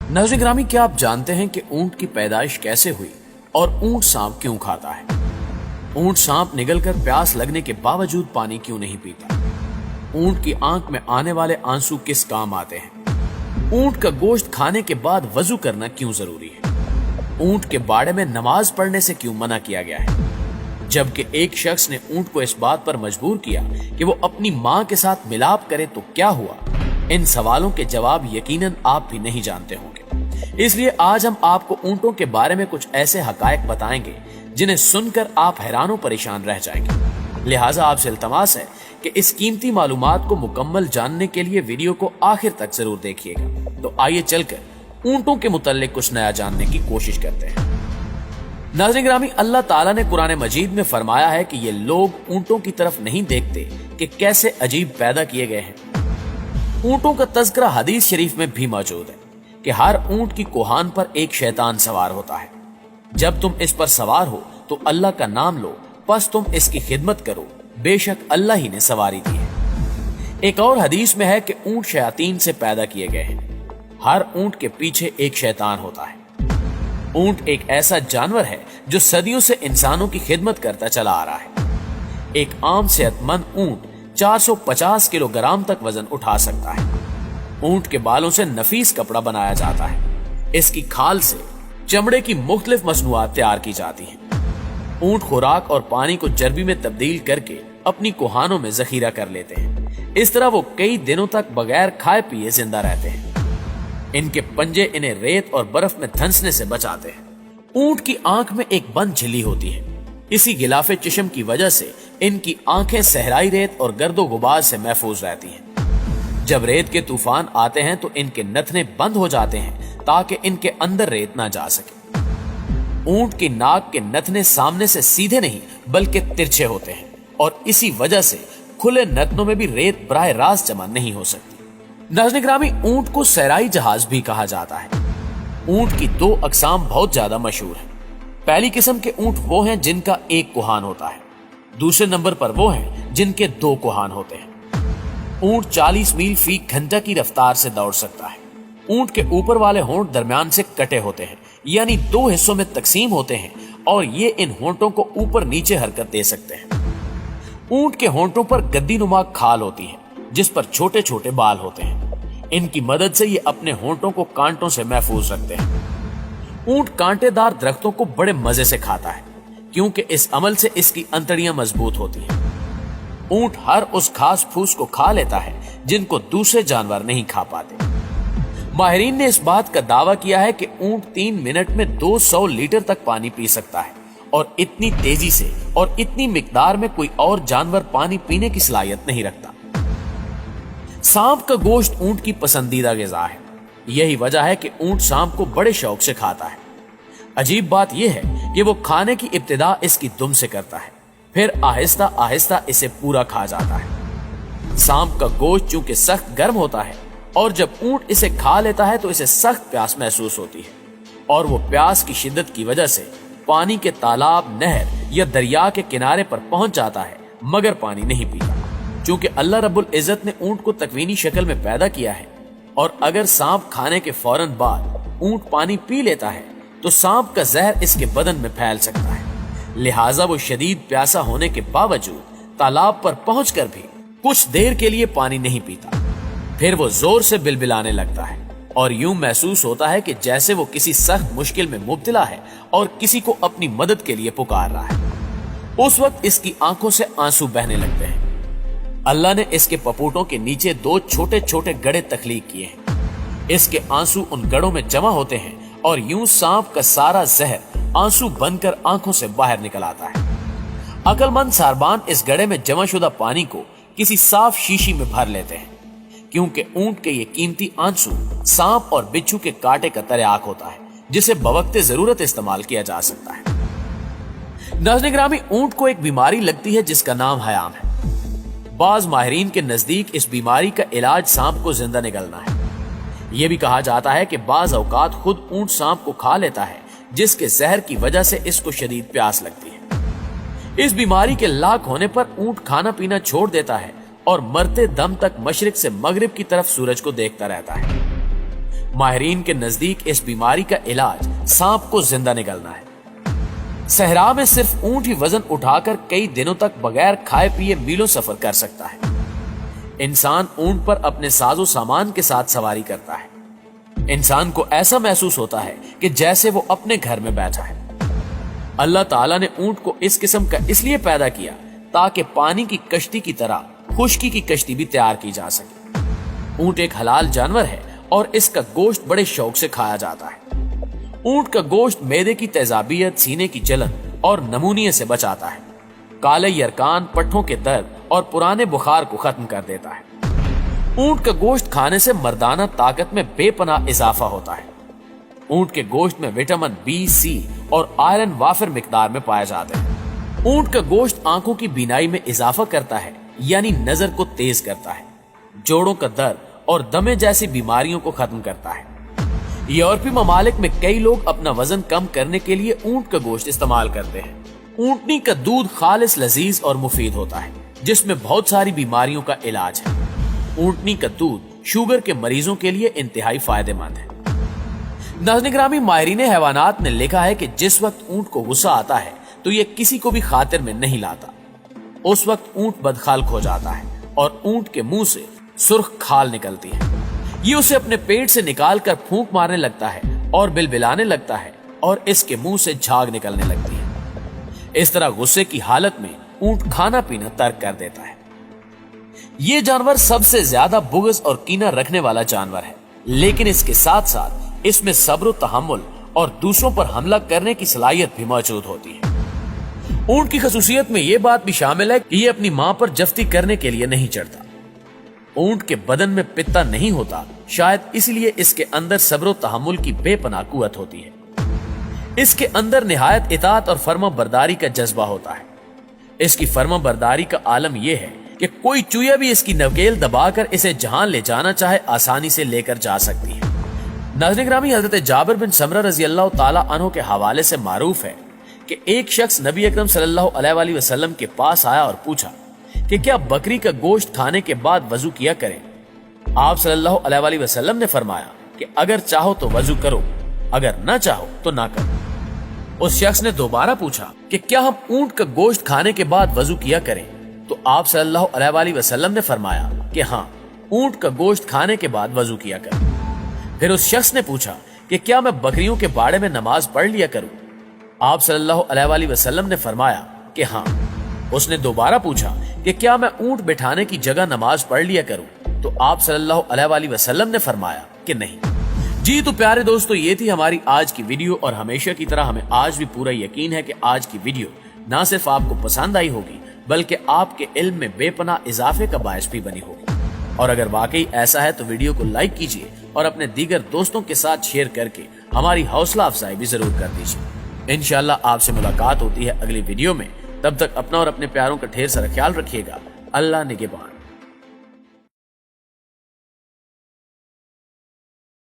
नाज़रीन ग्रामी, क्या आप जानते हैं कि ऊंट की पैदाइश कैसे हुई और ऊंट सांप क्यों खाता है? ऊंट सांप निगलकर प्यास लगने के बावजूद पानी क्यों नहीं पीता? ऊंट की आंख में आने वाले आंसू किस काम आते हैं? ऊंट का गोश्त खाने के बाद वजू करना क्यों जरूरी है? ऊंट के बाड़े में नमाज पढ़ने से क्यों मना किया गया है? जबकि एक शख्स ने ऊंट को इस बात पर मजबूर किया कि वो अपनी मां के साथ मिलाप करे तो क्या हुआ? इन सवालों के जवाब यकीनन आप भी नहीं जानते होंगे। इसलिए आज हम आपको ऊंटों के बारे में कुछ ऐसे हकायक बताएंगे जिन्हें सुनकर आप हैरानों परेशान रह जाएंगे। लिहाजा आपसे इल्तमास है कि इस कीमती मालूमात को मुकम्मल जानने के लिए वीडियो को आखिर तक जरूर देखिएगा। तो आइए चलकर ऊंटों के मुताल्लिक कुछ नया जानने की कोशिश करते हैं। नाज़रीन ग्रामी, अल्लाह ताला ने कुरान मजीद में फरमाया है कि ये लोग ऊंटों की तरफ नहीं देखते कि कैसे अजीब पैदा किए गए हैं। ऊंटों का तज़किरा हदीस शरीफ में भी मौजूद है कि हर ऊंट की कोहान पर एक शैतान सवार होता है। जब तुम इस पर सवार हो तो अल्लाह का नाम लो, बस तुम इसकी खिदमत करो, बेशक अल्लाह ही ने सवारी दी है। एक और हदीस में है कि ऊंट शयातीन से पैदा किए गए हैं। हर ऊंट के पीछे एक शैतान होता है। ऊंट एक ऐसा जानवर है जो सदियों से इंसानों की खिदमत करता चला आ रहा है। एक आम सेहतमंद ऊंट 450 किलोग्राम तक वजन उठा सकता है। ऊंट के बालों से नफीस कपड़ा बनाया जाता है। इसकी खाल से चमड़े की मुख्तलिफ मसनूआत तैयार की जाती हैं। ऊंट खुराक और पानी को चर्बी में तब्दील करके अपनी कोहानों में जखीरा कर लेते हैं। इस तरह वो कई दिनों तक बगैर खाए पिए जिंदा रहते हैं। इनके पंजे इन्हें रेत और बर्फ में धंसने से बचाते हैं। ऊंट की आंख में एक बंद झिल्ली होती है। इसी गिलाफे चिशम की वजह से इनकी आंखें सहराई रेत और गर्दो गुबार से महफूज रहती हैं। जब रेत के तूफान आते हैं तो इनके नथने बंद हो जाते हैं ताकि इनके अंदर रेत ना जा सके। ऊंट की नाक के नथने सामने से सीधे नहीं बल्कि तिरछे होते हैं और इसी वजह से खुले नथनों में भी रेत बराह रास्त जमा नहीं हो सकती। नाज़रीन ग्रामी, ऊंट को सहराई जहाज भी कहा जाता है। ऊंट की दो अकसाम बहुत ज्यादा मशहूर है। पहली किस्म के ऊंट वो हैं जिनका एक कोहान होता है। दूसरे नंबर पर वो हैं जिनके दो कोहान होते हैं। ऊंट 40 मील फी घंटा की रफ्तार से दौड़ सकता है। ऊंट के ऊपर वाले होंठ दरमियान से कटे होते हैं, यानी दो हिस्सों में तकसीम होते हैं और ये इन होंठों को ऊपर नीचे हरकत दे सकते हैं। ऊंट के होंठों पर गद्दी नुमा खाल होती है जिस पर छोटे छोटे बाल होते हैं। इनकी मदद से ये अपने होंठों को कांटों से महफूज रखते हैं। ऊंट कांटेदार दरख्तों को बड़े मजे से खाता है क्योंकि इस अमल से इसकी अंतड़ियां मजबूत होती हैं। ऊंट हर उस घास फूस को खा लेता है जिनको दूसरे जानवर नहीं खा पाते। माहिरीन ने इस बात का दावा किया है कि ऊंट 3 मिनट में 200 लीटर तक पानी पी सकता है और इतनी तेजी से और इतनी मिकदार में कोई और जानवर पानी पीने की सलाहियत नहीं रखता। सांप का गोश्त ऊंट की पसंदीदा ग़िज़ा है। यही वजह है कि ऊंट सांप को बड़े शौक से खाता है। अजीब बात यह है कि वो खाने की इब्तिदा इसकी दुम से करता है, फिर आहिस्ता आहिस्ता इसे पूरा खा जाता है। सांप का गोश्त चूंकि सख्त गर्म होता है और जब ऊंट इसे खा लेता है तो इसे सख्त प्यास महसूस होती है और वो प्यास की शिद्दत की वजह से पानी के तालाब, नहर या दरिया के किनारे पर पहुंच जाता है मगर पानी नहीं पीता। चूंकि अल्लाह रब्बुल इज्जत ने ऊंट को तकवीनी शक्ल में पैदा किया है और अगर सांप खाने के फौरन बाद ऊंट पानी पी लेता है तो सांप का जहर इसके बदन में फैल सकता है। लिहाजा वो शदीद प्यासा होने के बावजूद तालाब पर पहुंचकर भी कुछ देर के लिए पानी नहीं पीता। फिर वो जोर से बिलबिलाने लगता है और यूं महसूस होता है कि जैसे वो किसी सख्त मुश्किल में मुब्तला है और किसी को अपनी मदद के लिए पुकार रहा है। उस वक्त इसकी आंखों से आंसू बहने लगते हैं। अल्लाह ने इसके पपोटों के नीचे 2 छोटे छोटे गड़े तख्लीक किए हैं। इसके आंसू उन गड़ों में जमा होते हैं और यूं सांप का सारा जहर आंसू बनकर आंखों से बाहर निकल आता है। अक्लमंद सारबान इस गड़े में जमा शुदा पानी को किसी साफ शीशी में भर लेते हैं क्योंकि ऊंट के ये कीमती आंसू सांप और बिच्छू के कांटे का तरियाक होता है जिसे बवक्ते जरूरत इस्तेमाल किया जा सकता है। नाज़रीन ग्रामी, ऊंट को एक बीमारी लगती है जिसका नाम हयाम है। बाज माहिरीन के नजदीक इस बीमारी का इलाज सांप को जिंदा निगलना है। यह भी कहा जाता है कि बाज औकात खुद ऊंट सांप को खा लेता है जिसके जहर की वजह से इसको शदीद प्यास लगती है। इस बीमारी के लाक होने पर ऊंट खाना पीना छोड़ देता है और मरते दम तक मशरिक से मगरिब की तरफ सूरज को देखता रहता है। ماہرین کے نزدیک اس بیماری کا علاج سانپ کو زندہ نگلنا ہے۔ صحرا میں صرف اونٹ ہی وزن اٹھا کر کئی دنوں تک بغیر کھائے پیے میلوں سفر کر سکتا ہے۔ انسان اونٹ پر اپنے ساز و سامان کے ساتھ سواری کرتا ہے۔ انسان کو ایسا محسوس ہوتا ہے کہ جیسے وہ اپنے گھر میں بیٹھا ہے۔ اللہ تعالیٰ نے اونٹ کو اس قسم کا اس لیے پیدا کیا تاکہ پانی کی کشتی کی طرح خشکی کی کشتی بھی تیار کی جا سکے۔ اونٹ ایک حلال جانور ہے اور اس کا گوشت بڑے شوق سے کھایا جاتا ہے۔ اونٹ کا گوشت معدے کی تیزابیت، سینے کی جلن اور نمونیے سے بچاتا ہے۔ کالے یرکان، پٹھوں کے درد اور پرانے بخار کو ختم کر دیتا ہے۔ اونٹ کا گوشت کھانے سے مردانہ طاقت میں بے پناہ اضافہ ہوتا ہے۔ اونٹ کے گوشت میں وٹامن بی، سی اور آئرن وافر مقدار میں پائے جاتے ہیں۔ اونٹ کا گوشت آنکھوں کی بینائی میں اضافہ کرتا ہے، یعنی نظر کو تیز کرتا ہے، جوڑوں کا درد اور دمے جیسی بیماریوں کو ختم کرتا ہے۔ یورپی ممالک میں کئی لوگ اپنا وزن کم کرنے کے لیے اونٹ کا گوشت استعمال کرتے ہیں۔ اونٹنی کا دودھ خالص، لذیذ اور مفید ہوتا ہے، جس میں بہت ساری بیماریوں کا علاج ہے۔ اونٹنی کا دودھ شوگر کے مریضوں کے لیے انتہائی فائدہ مند ہے۔ ناظرین گرامی، ماہرین حیوانات نے لکھا ہے کہ جس وقت اونٹ کو غصہ آتا ہے تو یہ کسی کو بھی خاطر میں نہیں لاتا۔ اس وقت اونٹ بدخلق ہو جاتا ہے اور اونٹ کے منہ سے سرخ کھال نکلتی ہے۔ یہ اسے اپنے پیٹ سے نکال کر پھونک مارنے لگتا ہے اور بلبلانے لگتا ہے اور اس کے منہ سے جھاگ نکلنے لگتی ہے۔ اس طرح غصے کی حالت میں اونٹ کھانا پینا ترک کر دیتا ہے۔ یہ جانور سب سے زیادہ بغض اور کینہ رکھنے والا جانور ہے، لیکن اس کے ساتھ ساتھ اس میں صبر و تحمل اور دوسروں پر حملہ کرنے کی صلاحیت بھی موجود ہوتی ہے۔ اونٹ کی خصوصیت میں یہ بات بھی شامل ہے کہ یہ اپنی ماں پر جفتی کرنے کے لیے نہیں چڑھتا۔ اونٹ کے بدن میں پتا نہیں ہوتا، شاید اس لیے اس کے اندر صبر و تحمل کی بے پناہ قوت ہوتی ہے۔ اس کے اندر نہایت اطاعت اور فرما برداری کا جذبہ ہوتا ہے۔ اس کی فرما برداری کا عالم یہ ہے کہ کوئی چویا بھی اس کی نکیل دبا کر اسے جہاں لے جانا چاہے آسانی سے لے کر جا سکتی ہے۔ ناظرین گرامی، حضرت جابر بن سمرہ رضی اللہ تعالی عنہ کے حوالے سے معروف ہے کہ ایک شخص نبی اکرم صلی اللہ علیہ وآلہ وسلم کے پاس آیا اور پوچھا کہ کیا بکری کا گوشت کھانے کے بعد وضو کیا کریں؟ آپ صلی اللہ علیہ وآلہ وسلم نے فرمایا کہ اگر چاہو تو وضو کرو، اگر نہ چاہو تو نہ کرو۔ اس شخص نے دوبارہ پوچھا کہ کیا ہم اونٹ کا گوشت کھانے کے بعد وضو کیا کریں؟ تو آپ صلی اللہ علیہ وآلہ وسلم نے فرمایا کہ ہاں، اونٹ کا گوشت کھانے کے بعد وضو کیا کریں۔ پھر اس شخص نے پوچھا کہ کیا میں بکریوں کے باڑے میں نماز پڑھ لیا کروں؟ آپ صلی اللہ علیہ وآلہ وسلم نے فرمایا کہ ہاں۔ اس نے دوبارہ پوچھا کہ کیا میں اونٹ بٹھانے کی جگہ نماز پڑھ لیا کروں؟ تو آپ صلی اللہ علیہ وآلہ وسلم نے فرمایا کہ نہیں۔ جی تو پیارے دوستو، یہ تھی ہماری آج کی ویڈیو، اور ہمیشہ کی طرح ہمیں آج بھی پورا یقین ہے کہ آج کی ویڈیو نہ صرف آپ کو پسند آئی ہوگی بلکہ آپ کے علم میں بے پناہ اضافے کا باعث بھی بنی ہوگی۔ اور اگر واقعی ایسا ہے تو ویڈیو کو لائک کیجئے اور اپنے دیگر دوستوں کے ساتھ شیئر کر کے ہماری حوصلہ افزائی بھی ضرور کر دیجئے۔ انشاءاللہ آپ سے ملاقات ہوتی ہے اگلی ویڈیو میں۔ تب تک اپنا اور اپنے پیاروں کا ڈھیر سارا خیال رکھیے گا۔ اللہ نگہبان۔